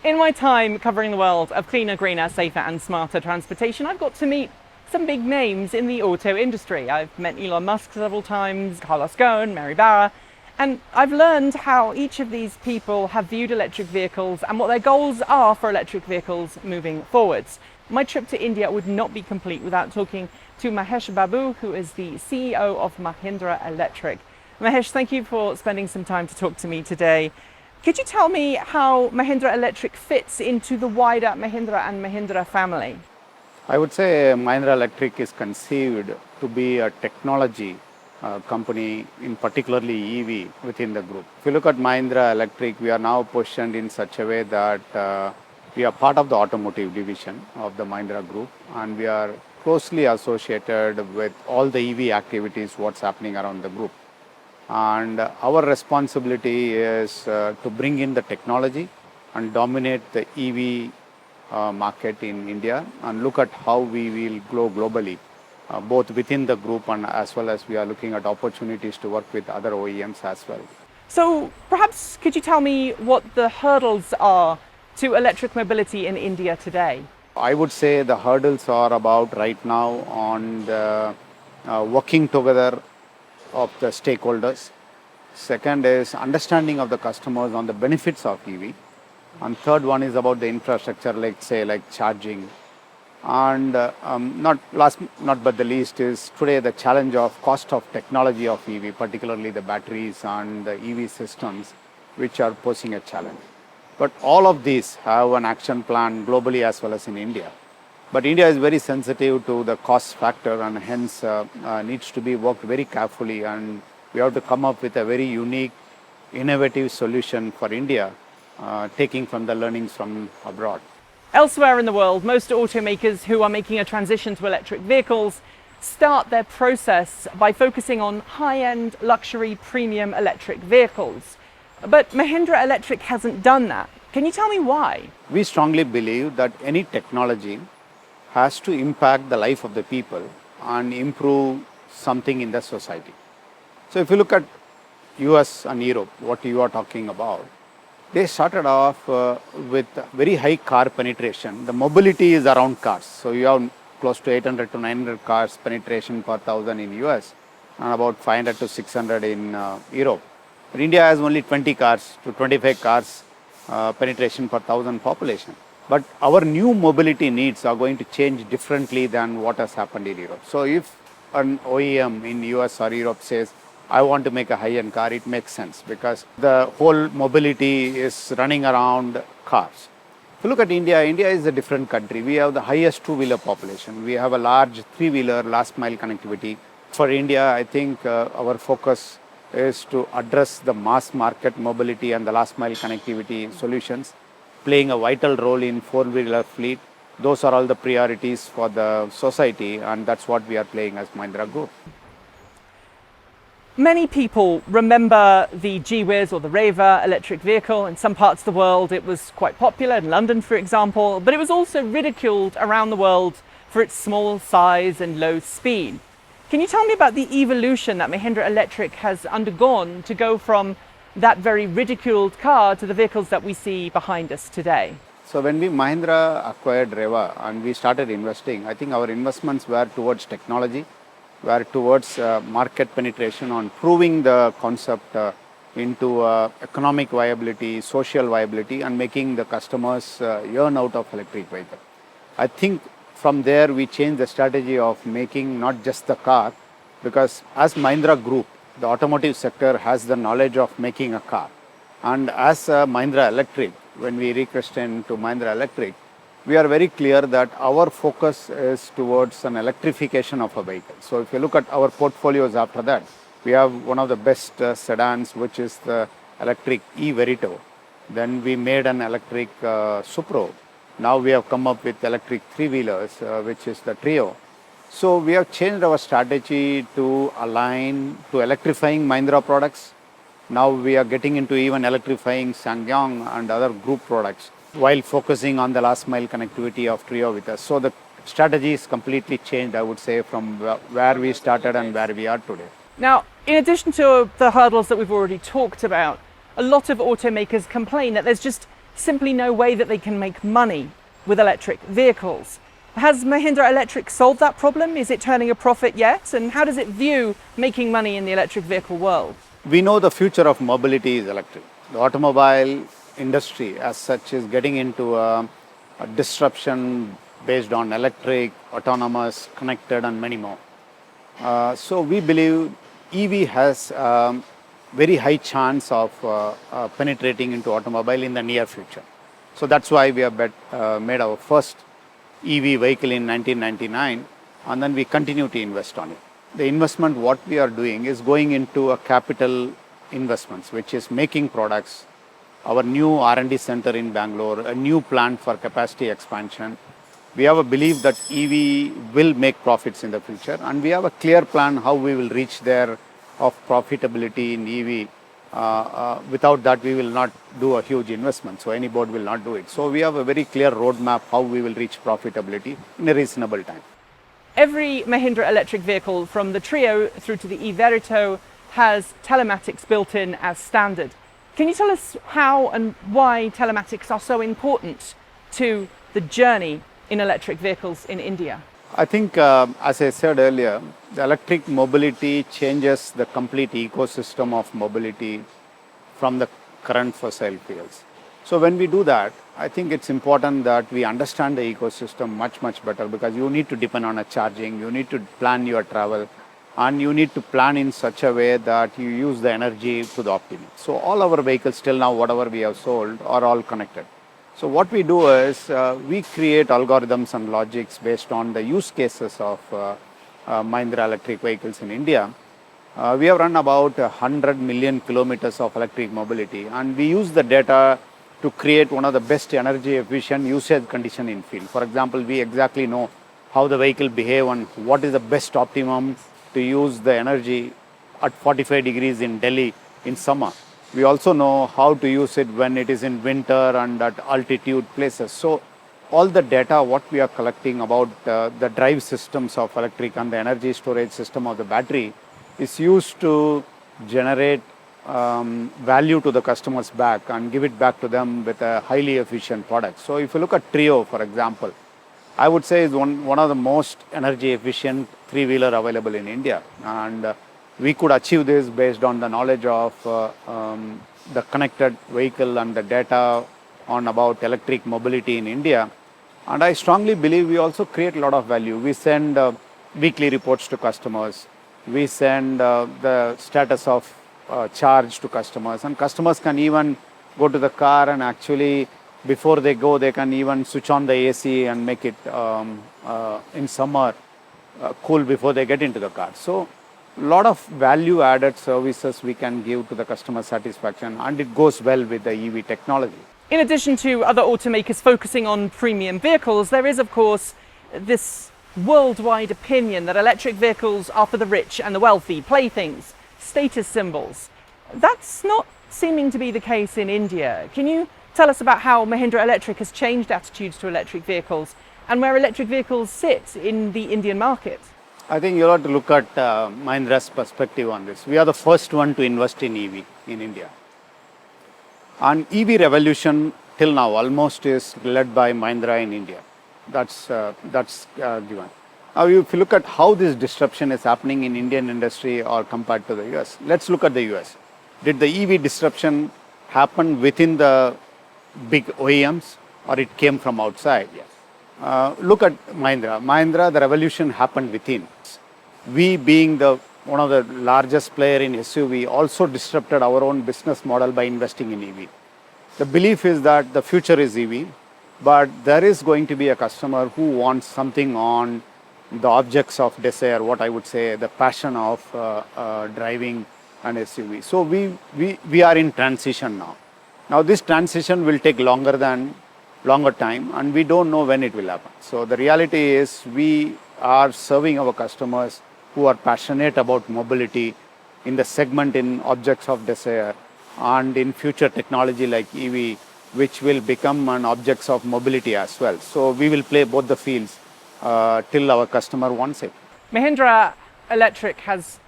In my time covering the world of cleaner, greener, safer and smarter transportation, I've got to meet some big names in the auto industry. I've met Elon Musk several times, Carlos Ghosn, Mary Barra, and I've learned how each of these people have viewed electric vehicles and what their goals are for electric vehicles moving forwards. My trip to India would not be complete without talking to Mahesh Babu, who is the CEO of Mahindra Electric. Mahesh, thank you for spending some time to talk to me today. Could you tell me how Mahindra Electric fits into the wider Mahindra and Mahindra family? I would say Mahindra Electric is conceived to be a technology company, in particularly EV, within the group. If you look at Mahindra Electric, we are now positioned in such a way that we are part of the automotive division of the Mahindra group, and we are closely associated with all the EV activities, what's happening around the group. And our responsibility is to bring in the technology and dominate the EV market in India and look at how we will grow globally, both within the group and as well as we are looking at opportunities to work with other OEMs as well. So perhaps could you tell me what the hurdles are to electric mobility in India today? I would say the hurdles are about right now on the working together of the stakeholders. Second is understanding of the customers on the benefits of EV. And third one is about the infrastructure, like charging. And not but the least is today the challenge of cost of technology of EV, particularly the batteries and the EV systems, which are posing a challenge. But all of these have an action plan globally as well as in India. But India is very sensitive to the cost factor and hence needs to be worked very carefully, and we have to come up with a very unique, innovative solution for India, taking from the learnings from abroad. Elsewhere in the world, most automakers who are making a transition to electric vehicles start their process by focusing on high-end luxury premium electric vehicles. But Mahindra Electric hasn't done that. Can you tell me why? We strongly believe that any technology has to impact the life of the people and improve something in the society. So if you look at US and Europe, what you are talking about, they started off with very high car penetration. The mobility is around cars. So you have close to 800 to 900 cars penetration per thousand in US and about 500 to 600 in Europe. But India has only 20 cars to 25 cars penetration per thousand population. But our new mobility needs are going to change differently than what has happened in Europe. So if an OEM in US or Europe says, I want to make a high-end car, it makes sense because the whole mobility is running around cars. If you look at India, India is a different country. We have the highest two-wheeler population. We have a large three-wheeler last-mile connectivity. For India, I think our focus is to address the mass market mobility and the last-mile connectivity solutions, playing a vital role in four-wheeler fleet. Those are all the priorities for the society, and that's what we are playing as Mahindra Group. Many people remember the G-Wiz or the Revo electric vehicle. In some parts of the world it was quite popular, in London for example, but it was also ridiculed around the world for its small size and low speed. Can you tell me about the evolution that Mahindra Electric has undergone to go from that very ridiculed car to the vehicles that we see behind us today? So when we Mahindra acquired Revo and we started investing, I think our investments were towards technology, were towards market penetration on proving the concept into economic viability, social viability, and making the customers yearn out of electric vehicle. I think from there we changed the strategy of making not just the car, because as Mahindra Group, the automotive sector has the knowledge of making a car. And as Mahindra Electric, when we rechristened to Mahindra Electric, we are very clear that our focus is towards an electrification of a vehicle. So if you look at our portfolios after that, we have one of the best sedans, which is the electric e-Veritas. Then we made an electric Supro. Now we have come up with electric three-wheelers, which is the Trio. So we have changed our strategy to align to electrifying Mahindra products. Now we are getting into even electrifying SsangYong and other group products, while focusing on the last mile connectivity of Trio with us. So the strategy is completely changed, I would say, from where we started and where we are today. Now, in addition to the hurdles that we've already talked about, a lot of automakers complain that there's just simply no way that they can make money with electric vehicles. Has Mahindra Electric solved that problem? Is it turning a profit yet? And how does it view making money in the electric vehicle world? We know the future of mobility is electric. The automobile industry as such is getting into a disruption based on electric, autonomous, connected and many more. So we believe EV has very high chance of penetrating into automobile in the near future. So that's why we have made our first EV vehicle in 1999 and then we continue to invest on it. The investment what we are doing is going into a capital investments which is making products, our new R&D center in Bangalore, a new plant for capacity expansion. We have a belief that EV will make profits in the future and we have a clear plan how we will reach there of profitability in EV. Without that we will not do a huge investment, so any board will not do it. So we have a very clear roadmap how we will reach profitability in a reasonable time. Every Mahindra electric vehicle from the Trio through to the e-Veritas has telematics built in as standard. Can you tell us how and why telematics are so important to the journey in electric vehicles in India? I think, as I said earlier, the electric mobility changes the complete ecosystem of mobility from the current fossil fuels. So when we do that, I think it's important that we understand the ecosystem much better because you need to depend on a charging, you need to plan your travel and you need to plan in such a way that you use the energy to the optimum. So all our vehicles till now, whatever we have sold are all connected. So what we do is we create algorithms and logics based on the use cases of Mahindra electric vehicles in India. We have run about 100 million kilometers of electric mobility and we use the data to create one of the best energy efficient usage condition in field. For example, we exactly know how the vehicle behave and what is the best optimum to use the energy at 45 degrees in Delhi in summer. We also know how to use it when it is in winter and at altitude places. So all the data what we are collecting about the drive systems of electric and the energy storage system of the battery is used to generate value to the customers back and give it back to them with a highly efficient product. So if you look at Trio, for example, I would say is one of the most energy efficient three-wheeler available in India. And we could achieve this based on the knowledge of the connected vehicle and the data on about electric mobility in India. And I strongly believe we also create a lot of value. We send weekly reports to customers. We send the status of charge to customers, and customers can even go to the car and actually before they go they can even switch on the AC and make it in summer cool before they get into the car. So a lot of value added services we can give to the customer satisfaction and it goes well with the EV technology. In addition to other automakers focusing on premium vehicles, there is of course this worldwide opinion that electric vehicles are for the rich and the wealthy, playthings, status symbols. That's not seeming to be the case in India. Can you tell us about how Mahindra Electric has changed attitudes to electric vehicles and where electric vehicles sit in the Indian market? I think you have to look at Mahindra's perspective on this. We are the first one to invest in EV in India. And EV revolution till now almost is led by Mahindra in India. That's given. Now, if you look at how this disruption is happening in Indian industry or compared to the US, let's look at the US. Did the EV disruption happen within the big OEMs or it came from outside? Yes. Look at Mahindra. Mahindra, the revolution happened within. We being one of the largest player in SUV also disrupted our own business model by investing in EV. The belief is that the future is EV, but there is going to be a customer who wants something on the objects of desire, what I would say, the passion of driving an SUV. So we are in transition now. Now this transition will take longer time and we don't know when it will happen. So the reality is we are serving our customers who are passionate about mobility in the segment in objects of desire and in future technology like EV, which will become an objects of mobility as well. So we will play both the fields till our customer wants it. Mahindra Electric has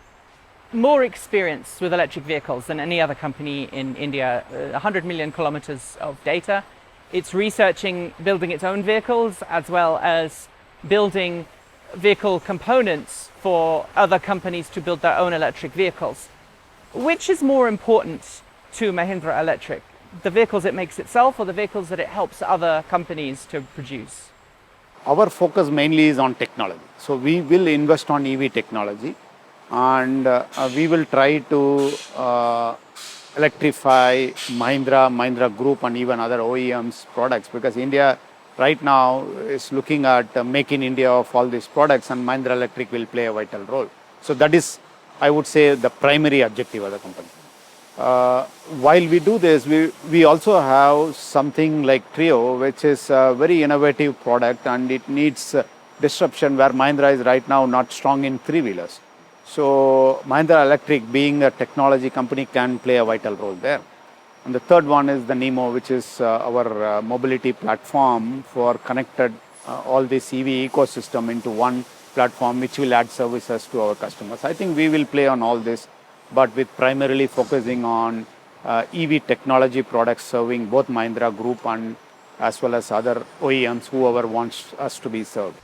more experience with electric vehicles than any other company in India, 100 million kilometers of data. It's researching building its own vehicles as well as building vehicle components for other companies to build their own electric vehicles. Which is more important to Mahindra Electric? The vehicles it makes itself or the vehicles that it helps other companies to produce? Our focus mainly is on technology. So we will invest on EV technology, and we will try to electrify Mahindra Group and even other OEMs products, because India right now is looking at Make in India of all these products, and Mahindra Electric will play a vital role. So that is, I would say, the primary objective of the company. While we do this, we also have something like Trio, which is a very innovative product, and it needs disruption where Mahindra is right now not strong in three-wheelers. So Mahindra Electric, being a technology company, can play a vital role there. And the third one is the Niro, which is our mobility platform for connected all this EV ecosystem into one platform, which will add services to our customers. I think we will play on all this, but with primarily focusing on EV technology products serving both Mahindra Group and as well as other OEMs, whoever wants us to be served.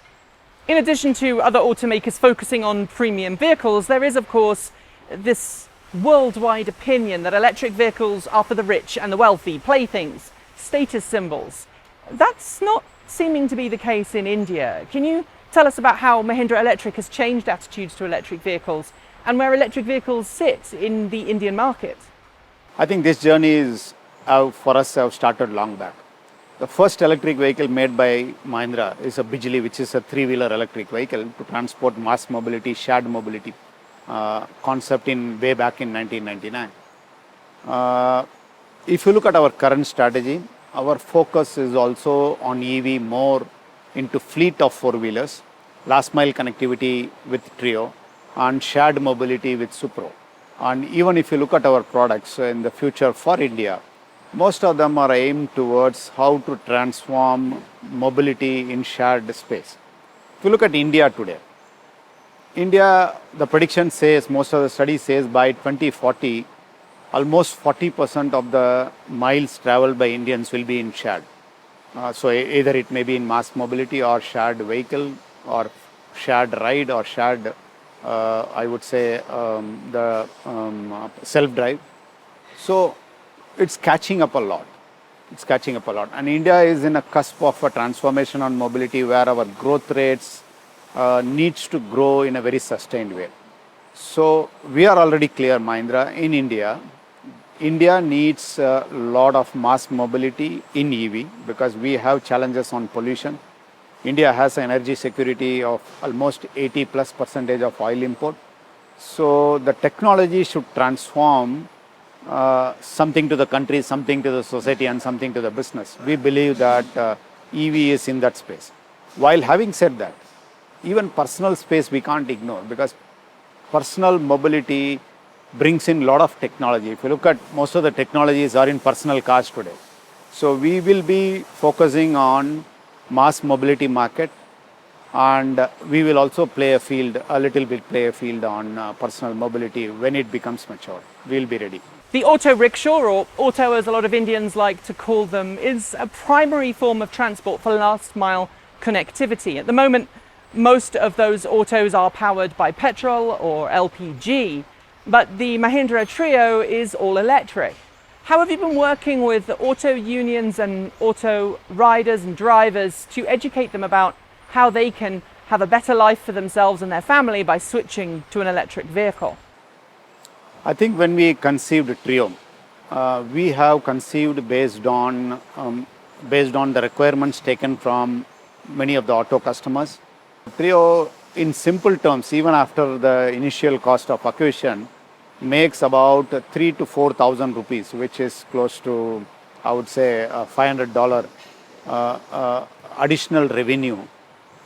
In addition to other automakers focusing on premium vehicles, there is, of course, this worldwide opinion that electric vehicles are for the rich and the wealthy, playthings, status symbols. That's not seeming to be the case in India. Can you tell us about how Mahindra Electric has changed attitudes to electric vehicles and where electric vehicles sit in the Indian market? I think this journey is, for us, have started long back. The first electric vehicle made by Mahindra is a Bijli, which is a three-wheeler electric vehicle to transport mass mobility, shared mobility concept in way back in 1999. If you look at our current strategy, our focus is also on EV, more into fleet of four-wheelers, last mile connectivity with Trio, and shared mobility with Supro. And even if you look at our products in the future for India, most of them are aimed towards how to transform mobility in shared space. If you look at India today, the prediction says, most of the studies says by 2040, almost 40% of the miles traveled by Indians will be in shared. So either it may be in mass mobility or shared vehicle or shared ride or shared, I would say, the self-drive. So it's catching up a lot. It's catching up a lot. And India is in a cusp of a transformation on mobility where our growth rates needs to grow in a very sustained way. So we are already clear, Mahindra, in India needs a lot of mass mobility in EV because we have challenges on pollution. India has an energy security of almost 80+% of oil import. So the technology should transform something to the country, something to the society, and something to the business. We believe that EV is in that space. While having said that, even personal space we can't ignore, because personal mobility brings in a lot of technology. If you look at most of the technologies are in personal cars today. So we will be focusing on mass mobility market, and we will also play a little bit on personal mobility when it becomes mature. We'll be ready. The auto rickshaw, or auto as a lot of Indians like to call them, is a primary form of transport for last mile connectivity. At the moment, most of those autos are powered by petrol or LPG, but the Mahindra Trio is all electric. How have you been working with auto unions and auto riders and drivers to educate them about how they can have a better life for themselves and their family by switching to an electric vehicle? I think when we conceived Trio, we have conceived based on the requirements taken from many of the auto customers. Trio, in simple terms, even after the initial cost of acquisition, makes about 3,000 to 4,000 rupees, which is close to, I would say, $500 additional revenue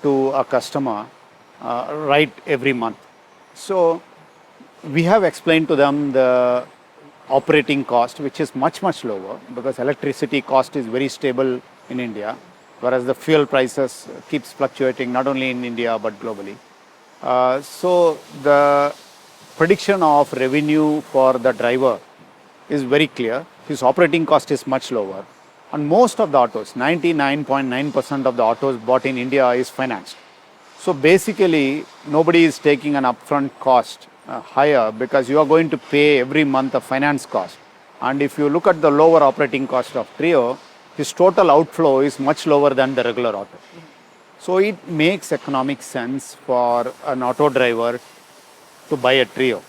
to a customer right every month. So we have explained to them the operating cost, which is much lower, because electricity cost is very stable in India, whereas the fuel prices keeps fluctuating not only in India but globally. So the prediction of revenue for the driver is very clear. His operating cost is much lower, And most of the autos, 99.9% of the autos bought in India is financed. So basically, nobody is taking an upfront cost higher because you are going to pay every month a finance cost. And if you look at the lower operating cost of Trio, his total outflow is much lower than the regular auto. So it makes economic sense for an auto driver to buy a Trio.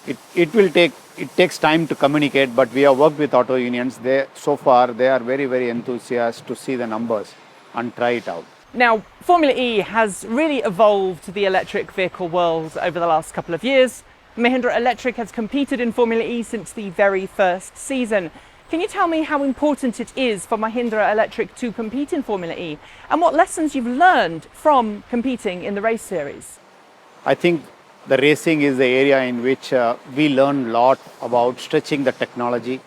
It takes time to communicate, but we have worked with auto unions. So far, they are very, very enthusiastic to see the numbers and try it out. Now, Formula E has really evolved the electric vehicle world over the last couple of years. Mahindra Electric has competed in Formula E since the very first season. Can you tell me how important it is for Mahindra Electric to compete in Formula E and what lessons you've learned from competing in the race series? I think the racing is the area in which we learn a lot about stretching the technology,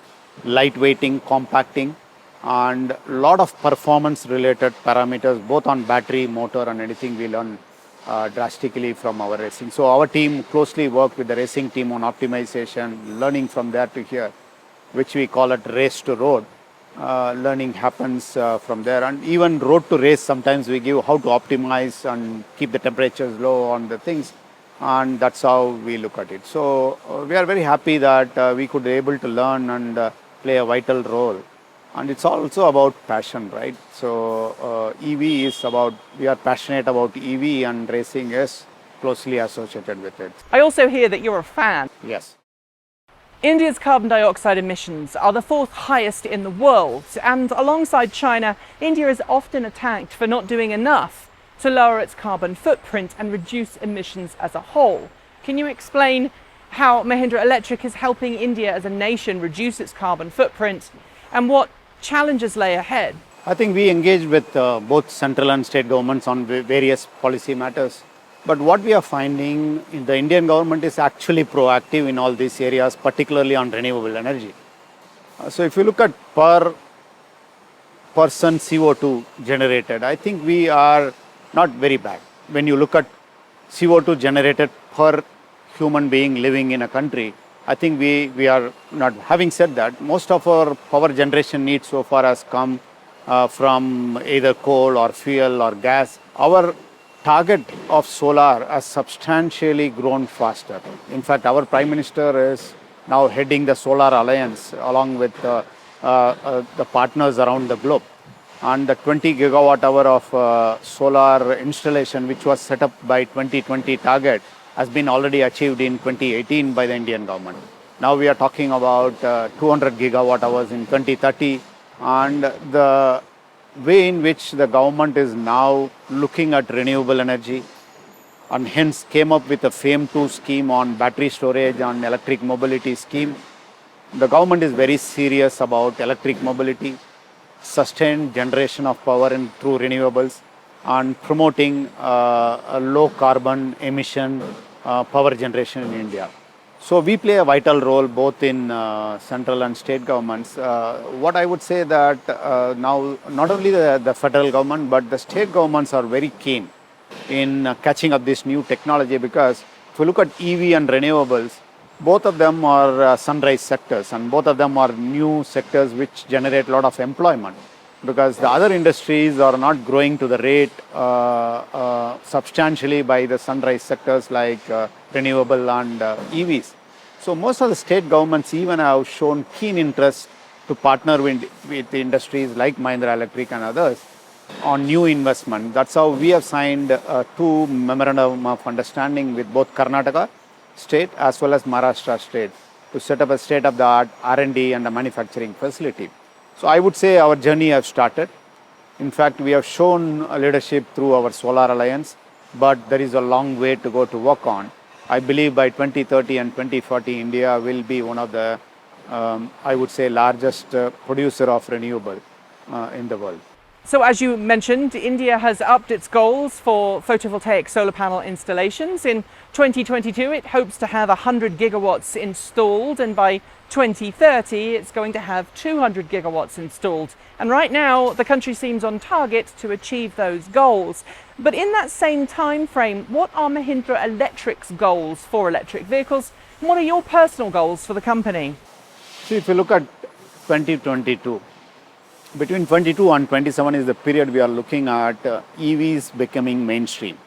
lightweighting, compacting, and a lot of performance related parameters, both on battery, motor, and anything we learn drastically from our racing. So our team closely worked with the racing team on optimization, learning from there to here, which we call it race to road. Learning happens from there, and even road to race, sometimes we give how to optimize and keep the temperatures low on the things, and that's how we look at it. So we are very happy that we could be able to learn and play a vital role. And it's also about passion, right? So EV is about, we are passionate about EV, and racing is closely associated with it. I also hear that you're a fan. Yes. India's carbon dioxide emissions are the fourth highest in the world, and alongside China, India is often attacked for not doing enough to lower its carbon footprint and reduce emissions as a whole. Can you explain how Mahindra Electric is helping India as a nation reduce its carbon footprint and what challenges lay ahead? I think we engage with both central and state governments on various policy matters. But what we are finding in the Indian government is actually proactive in all these areas, particularly on renewable energy. So if you look at per person CO2 generated, I think we are not very bad. When you look at CO2 generated per human being living in a country, I think we are not. Having said that, most of our power generation needs so far has come from either coal or fuel or gas. Our target of solar has substantially grown faster. In fact, our Prime Minister is now heading the Solar Alliance along with the partners around the globe. And the 20 gigawatt hour of solar installation, which was set up by 2020 target, has been already achieved in 2018 by the Indian government. Now we are talking about 200 gigawatt hours in 2030, and the way in which the government is now looking at renewable energy and hence came up with a FAME2 scheme on battery storage and electric mobility scheme. The government is very serious about electric mobility, sustained generation of power through renewables, and promoting a low carbon emission power generation in India. So we play a vital role both in central and state governments. What I would say that now not only the federal government but the state governments are very keen in catching up this new technology, because if you look at EV and renewables, both of them are sunrise sectors, and both of them are new sectors which generate a lot of employment, because the other industries are not growing to the rate substantially by the sunrise sectors like renewable and EVs. So most of the state governments even have shown keen interest to partner with industries like Mahindra Electric and others on new investment. That's how we have signed 2 memorandum of understanding with both Karnataka state as well as Maharashtra state to set up a state-of-the-art R&D and a manufacturing facility. So I would say our journey has started. In fact, we have shown leadership through our Solar Alliance, but there is a long way to go to work on. I believe by 2030 and 2040, India will be one of the, I would say, largest producer of renewable in the world. So as you mentioned, India has upped its goals for photovoltaic solar panel installations. In 2022, it hopes to have 100 gigawatts installed, and by 2030, it's going to have 200 gigawatts installed. And right now, the country seems on target to achieve those goals. But in that same time frame, what are Mahindra Electric's goals for electric vehicles? And what are your personal goals for the company? See, if you look at 2022, between 22 and 27 is the period we are looking at EVs becoming mainstream.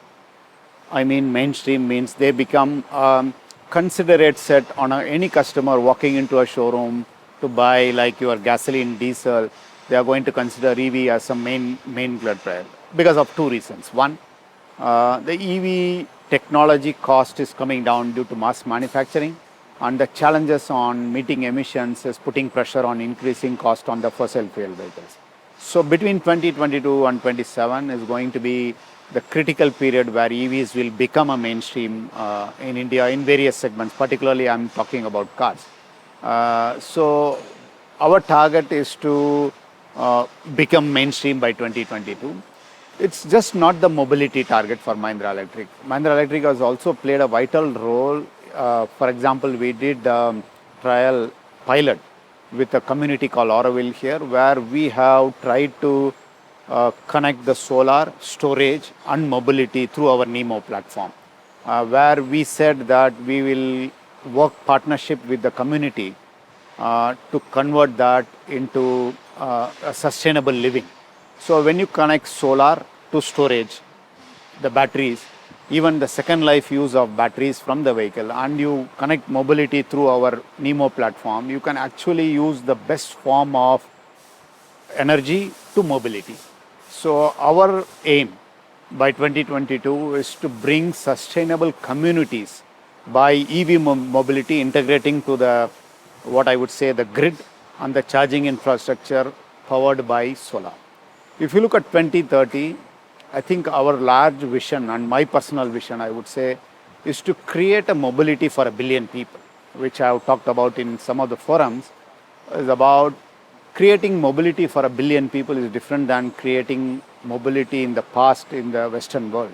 I mean, mainstream means they become considerate set on any customer walking into a showroom to buy like your gasoline, diesel. They are going to consider EV as a main blood drive because of two reasons. One, the EV technology cost is coming down due to mass manufacturing, and the challenges on meeting emissions is putting pressure on increasing cost on the fossil fuel vehicles. So between 2022 and 27 is going to be the critical period where EVs will become a mainstream in India in various segments, particularly I'm talking about cars. So our target is to become mainstream by 2022. It's just not the mobility target for Mahindra Electric. Mahindra Electric has also played a vital role. For example, we did trial pilot with a community called Auroville here, where we have tried to connect the solar, storage and mobility through our Niro platform, where we said that we will work partnership with the community to convert that into a sustainable living. So when you connect solar to storage, the batteries, even the second life use of batteries from the vehicle, and you connect mobility through our Niro platform, you can actually use the best form of energy to mobility. So our aim by 2022 is to bring sustainable communities by EV mobility integrating to the, what I would say, the grid and the charging infrastructure powered by solar. If you look at 2030, I think our large vision and my personal vision, I would say, is to create a mobility for 1 billion people, which I have talked about in some of the forums, is about creating mobility for 1 billion people is different than creating mobility in the past in the Western world.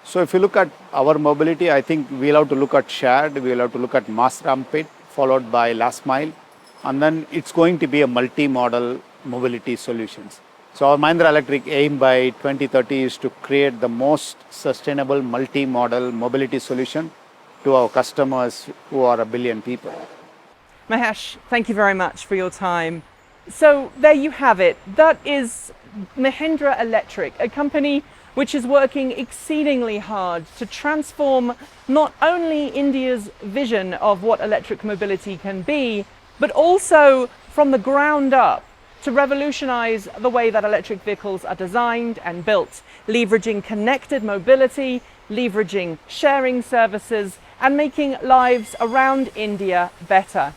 So if you look at our mobility, I think we'll have to look at shared, we'll have to look at mass rapid, followed by last mile, and then it's going to be a multi-modal mobility solutions. So our Mahindra Electric aim by 2030 is to create the most sustainable multi-modal mobility solution to our customers who are 1 billion people. Mahesh, thank you very much for your time. So there you have it. That is Mahindra Electric, a company which is working exceedingly hard to transform not only India's vision of what electric mobility can be, but also from the ground up to revolutionize the way that electric vehicles are designed and built, leveraging connected mobility, leveraging sharing services, and making lives around India better.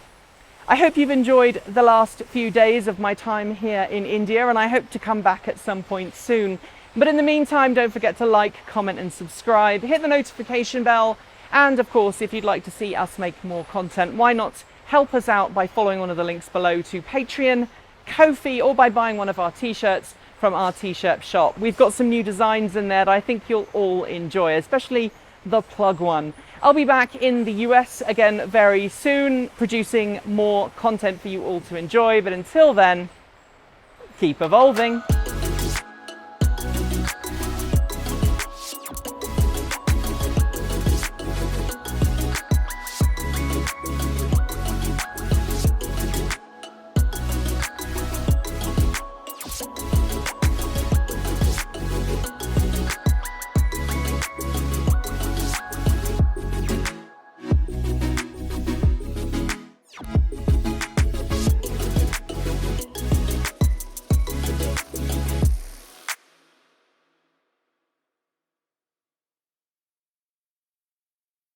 I hope you've enjoyed the last few days of my time here in India, and I hope to come back at some point soon. But in the meantime, don't forget to like, comment and subscribe, hit the notification bell, and of course, if you'd like to see us make more content, why not help us out by following one of the links below to Patreon, Ko-fi, or by buying one of our t-shirts from our t-shirt shop. We've got some new designs in there that I think you'll all enjoy, especially the plug one. I'll be back in the US again very soon, producing more content for you all to enjoy, but until then, keep evolving.